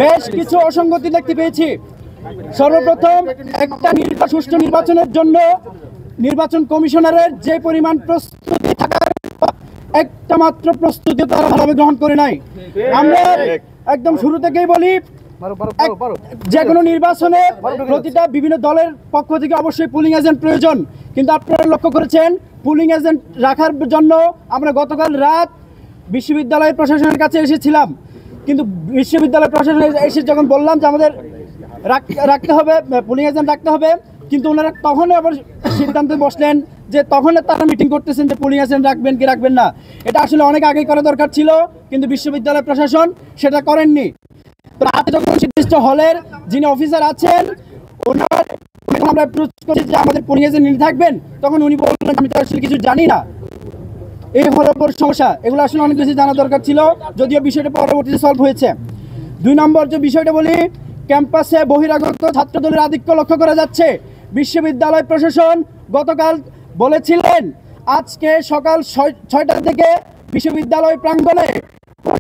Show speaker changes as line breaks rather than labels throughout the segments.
বেশ কিছু অসঙ্গতি দেখতে পেয়েছি। সর্বপ্রথম, একটা সুষ্ঠু নির্বাচনের জন্য নির্বাচন কমিশনারের যে পরিমাণ প্রস্তুতি থাকার একটা মাত্র প্রস্তুতি তারা ভালোভাবে গ্রহণ করে নাই। আমরা একদম শুরু থেকেই বলি, যে কোনো নির্বাচনে প্রতিটা বিভিন্ন দলের পক্ষ থেকে অবশ্যই পুলিং এজেন্ট প্রয়োজন, কিন্তু আপনারা লক্ষ্য করেছেন পুলিং এজেন্ট রাখার জন্য আমরা গতকাল রাত বিশ্ববিদ্যালয় প্রশাসনের কাছে এসেছিলাম, কিন্তু বিশ্ববিদ্যালয় প্রশাসনে এসে যখন বললাম যে আমাদের রাখতে হবে, পুলিং এজেন্ট রাখতে হবে, কিন্তু ওনারা তখনই আবার সিদ্ধান্তে বসলেন যে তখন তারা মিটিং করতেছেন যে পুলিং এজেন্ট রাখবেন কি রাখবেন না। এটা আসলে অনেক আগেই করা দরকার ছিল, কিন্তু বিশ্ববিদ্যালয় প্রশাসন সেটা করেননি। রাতে যখন নির্দিষ্ট হলের যিনি অফিসার আছেন ওনার আমরা অ্যাপ্রোচ করছি যে আমাদের পুলিং এজেন্ট নিয়ে থাকবেন, তখন উনি বললেন আমি তো আসলে কিছু জানি না। এই হলো সমস্যা, এগুলো আসলে অনেক বেশি জানা দরকার ছিল, যদিও বিষয়টা পরবর্তীতে সলভ হয়েছে। 2 নম্বর যে বিষয়টা বলি, ক্যাম্পাসে বহিরাগত ছাত্রদলের আধিক্য লক্ষ্য করা যাচ্ছে। বিশ্ববিদ্যালয় প্রশাসন গতকাল বলেছিলেন আজকে সকাল 6টা থেকে বিশ্ববিদ্যালয় প্রাঙ্গণে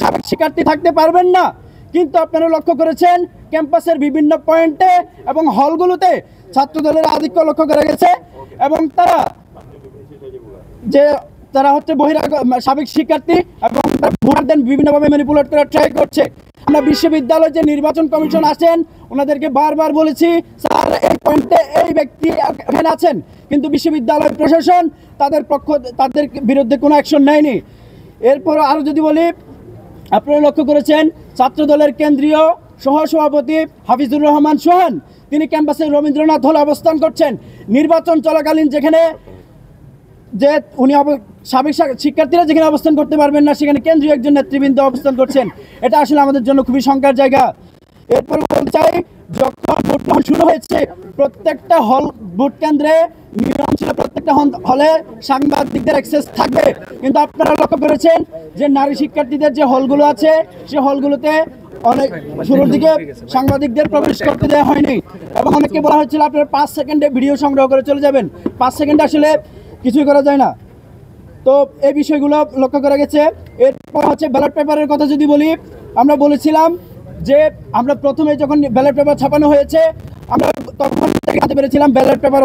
সাবেক শিক্ষার্থী থাকতে পারবেন না, কিন্তু আপনারা লক্ষ্য করেছেন ক্যাম্পাসের বিভিন্ন পয়েন্টে এবং হলগুলোতে ছাত্রদলের আধিক্য লক্ষ্য করা গেছে, এবং তারা হচ্ছে সাবেক শিক্ষার্থী এবং ভোটারদের বিভিন্নভাবে ম্যানিপুলেট করার ট্রাই করছে। আমরা বিশ্ববিদ্যালয় যে নির্বাচন কমিশন আছেন ওনাদেরকে বারবার বলেছি স্যার এই পয়েন্টে এই ব্যক্তি এখানে আছেন, কিন্তু বিশ্ববিদ্যালয় প্রশাসন তাদের বিরুদ্ধে কোনো অ্যাকশন নেয়নি। এরপর আরও যদি বলি, আপনারা লক্ষ্য করেছেন ছাত্রদলের কেন্দ্রীয় সহসভাপতি হাফিজুর রহমান সোহান তিনি ক্যাম্পাসে রবীন্দ্রনাথ হলে অবস্থান করছেন। নির্বাচন চলাকালীন যেখানে উনি সাবেক শিক্ষার্থীরা যেখানে অবস্থান করতে পারবেন না, সেখানে কেন্দ্রীয় একজন নেতৃবৃন্দ অবস্থান করছেন। এটা আসলে আমাদের জন্য খুবই শঙ্কার জায়গা। এরপর বলতে চাই, যখন ভোট গ্রহণ শুরু হয়েছে প্রত্যেকটা ভোট কেন্দ্রে নিয়ম ছিল প্রত্যেকটা হলে সাংবাদিকদের অ্যাক্সেস থাকবে, কিন্তু আপনারা লক্ষ্য করেছেন যে নারী শিক্ষার্থীদের যে হলগুলো আছে সে হলগুলোতে অনেক শুরুর দিকে সাংবাদিকদের প্রবেশ করতে দেওয়া হয়নি, এবং অনেককে বলা হয়েছিল আপনারা 5 সেকেন্ডে ভিডিও সংগ্রহ করে চলে যাবেন। 5 সেকেন্ডে আসলে কিছুই করা যায় না। তো এই বিষয়গুলো লক্ষ্য করা গেছে। এরপর হচ্ছে ব্যালট পেপারের কথা যদি বলি, আমরা বলেছিলাম যে আমরা প্রথমে যখন ব্যালট পেপার ছাপানো হয়েছে আমরা তখন জানতে পেরেছিলাম ব্যালট পেপার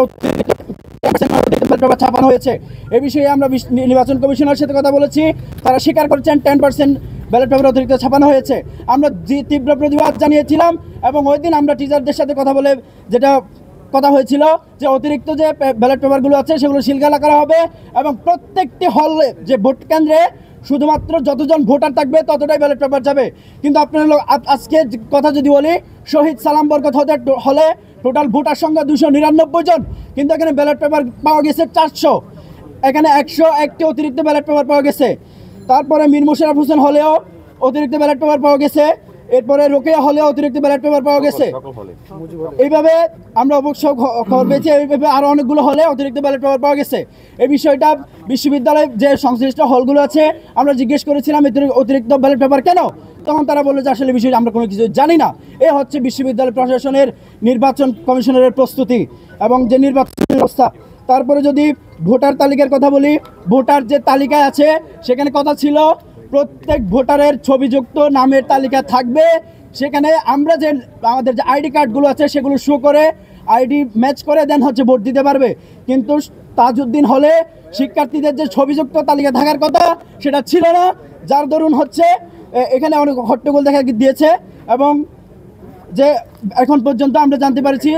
ছাপানো হয়েছে। এই বিষয়ে আমরা নির্বাচন কমিশনের সাথে কথা বলেছি, তারা স্বীকার করছেন 10% ব্যালট পেপার অতিরিক্ত ছাপানো হয়েছে। আমরা তীব্র প্রতিবাদ জানিয়েছিলাম, এবং ওই দিন আমরা টিচারদের সাথে কথা বলে যেটা কথা হয়েছিল যে অতিরিক্ত যে ব্যালট পেপারগুলো আছে সেগুলো সিলগালা করা হবে, এবং প্রত্যেকটি হলে যে ভোট কেন্দ্রে শুধুমাত্র যতজন ভোটার থাকবে ততটাই ব্যালট পেপার যাবে। কিন্তু আপনারা আজকে কথা যদি বলি, শহীদ সালাম বরকত হলে টোটাল ভোটার সংখ্যা 299 জন, কিন্তু এখানে ব্যালট পেপার পাওয়া গেছে 400, এখানে 101টি অতিরিক্ত ব্যালট পেপার পাওয়া গেছে। তারপরে মীর মোশাররফ হোসেন হলেও অতিরিক্ত ব্যালট পেপার পাওয়া গেছে, এরপরে রোকেয়া হলেও অতিরিক্ত ব্যালট পেপার পাওয়া গেছে। এইভাবে আমরা অবশ্য খবর পেয়েছি, এইভাবে আরও অনেকগুলো হলে অতিরিক্ত ব্যালট পেপার পাওয়া গেছে। এই বিষয়টা বিশ্ববিদ্যালয়ের যে সংশ্লিষ্ট হলগুলো আছে আমরা জিজ্ঞেস করেছিলাম অতিরিক্ত ব্যালট পেপার কেন, তখন তারা বললো যে আসলে বিষয়টা আমরা কোনো কিছু জানি না। এ হচ্ছে বিশ্ববিদ্যালয় প্রশাসনের নির্বাচন কমিশনারের প্রস্তুতি এবং যে নির্বাচন ব্যবস্থা। তারপরে যদি ভোটার তালিকার কথা বলি, ভোটার যে তালিকায় আছে সেখানে কথা ছিল প্রত্যেক ভোটারের ছবিযুক্ত নামের তালিকা থাকবে, সেখানে আমরা যে আমাদের যে আইডি কার্ডগুলো আছে সেগুলো শো করে আইডি ম্যাচ করে দেন হচ্ছে ভোট দিতে পারবে। কিন্তু তাজউদ্দিন হলে শিক্ষার্থীদের যে ছবিযুক্ত তালিকা থাকার কথা সেটা ছিল না, যার দরুন হচ্ছে এখানে অনেক হট্টগোল দেখা দিয়েছে, এবং যে এখন পর্যন্ত আমরা জানতে পারছি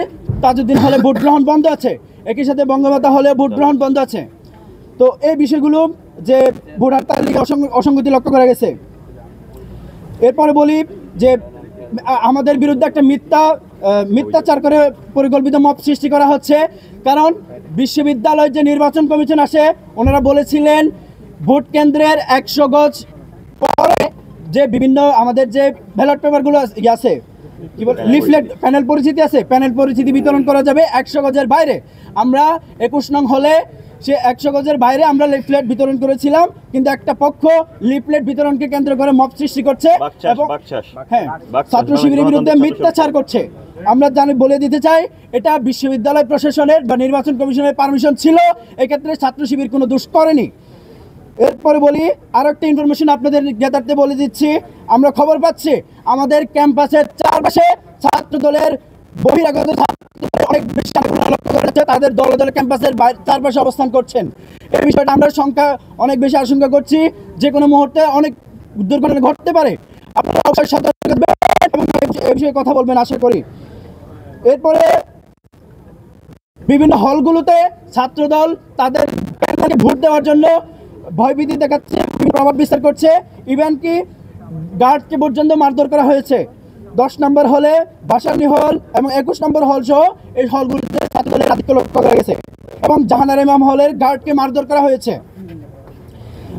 তাজউদ্দিন হলে ভোট গ্রহণ বন্ধ আছে, একই সাথে বঙ্গমাতা হলে ভোট গ্রহণ বন্ধ আছে। তো এই বিষয়গুলো যে ভোটার তালিকা অসঙ্গতি লক্ষ্য করা গেছে। এরপরে বলি যে আমাদের বিরুদ্ধে একটা মিথ্যাচার করে পরিকল্পিত মব সৃষ্টি করা হচ্ছে, কারণ বিশ্ববিদ্যালয়ের যে নির্বাচন কমিশন আসে ওনারা বলেছিলেন ভোট কেন্দ্রের 100 গজ পরে যে বিভিন্ন আমাদের যে ব্যালট পেপারগুলো আছে কি বলে লিফলেট প্যানেল পরিচিতি আছে, প্যানেল পরিচিতি বিতরণ করা যাবে 100 গজের বাইরে। আমরা 21 নং হলে সে 100 গজের বাইরে আমরা লিফলেট বিতরণ করেছিলাম, কিন্তু একটা পক্ষ লিফলেট বিতরণকে কেন্দ্র করে মব সৃষ্টি করছে এবং ছাত্র শিবিরের বিরুদ্ধে মিথ্যাচার করছে। আমরা বলে দিতে চাই এটা বিশ্ববিদ্যালয় প্রশাসনের বা নির্বাচন কমিশনের পারমিশন ছিল, এক্ষেত্রে ছাত্র শিবির কোনো দোষ করেনি। এরপরে বলি আরো একটা ইনফরমেশন আপনাদের জ্ঞাতার্থে বলে দিচ্ছি। আমরা খবর পাচ্ছি আমাদের ক্যাম্পাসের চারপাশে ছাত্র দলের বহিরাগত ছাত্রদের অনেক বেশি লক্ষ্য করেছে, তাদের দলে দলে ক্যাম্পাসের চারপাশে অবস্থান করছেন। এই বিষয়টা আমরা অনেক বেশি আশঙ্কা করছি, যে কোনো মুহূর্তে অনেক দুর্ঘটনা ঘটতে পারে। আপনারা অবশ্যই সতর্ক থাকবেন এবং এই বিষয়ে কথা বলবেন আশা করি। এরপরে বিভিন্ন হলগুলোতে ছাত্রদল তাদের ভোট দেওয়ার জন্য ভয়ভীতি দেখাচ্ছে, প্রভাব বিস্তার করছে। ইভেন কি গার্ডকে পর্যন্ত মারধর করা হয়েছে। 10 নম্বর হলে বাসানি হল এবং 21 নম্বর হল সহ এই হলগুলোতে ছাত্রদলের আধিক্য লক্ষ্য করা গেছে এবং জাহানারা ইমাম হলের গার্ডকে মারধর করা হয়েছে।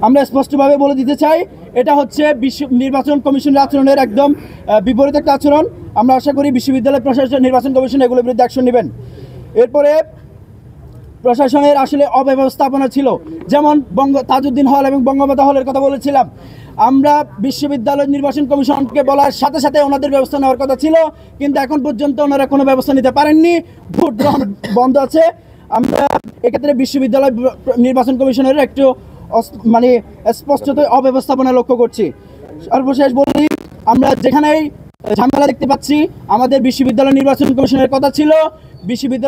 আমরা স্পষ্টভাবে বলে দিতে চাই, এটা হচ্ছে নির্বাচন কমিশনের আচরণের একদম বিপরীত একটা আচরণ। আমরা আশা করি বিশ্ববিদ্যালয় প্রশাসন, নির্বাচন কমিশন এগুলোর বিরুদ্ধে অ্যাকশন নেবেন। এরপরে প্রশাসনের আসলে অব্যবস্থাপনা ছিল, যেমন তাজউদ্দিন হল এবং বঙ্গমাতা হলের কথা বলেছিলাম। আমরা বিশ্ববিদ্যালয় নির্বাচন কমিশনকে বলার সাথে সাথে ওনাদের ব্যবস্থা নেওয়ার কথা ছিল, কিন্তু এখন পর্যন্ত ওনারা কোনো ব্যবস্থা নিতে পারেননি, ভোট গ্রহণ বন্ধ আছে। আমরা এক্ষেত্রে বিশ্ববিদ্যালয় নির্বাচন কমিশনের একটু মানে স্পষ্টত অব্যবস্থাপনা লক্ষ্য করছি। সর্বশেষ বলি, আমরা যেখানেই ঝামেলা দেখতে পাচ্ছি, আমাদের বিশ্ববিদ্যালয় নির্বাচন কমিশনের কথা ছিল বিশ্ববিদ্যালয়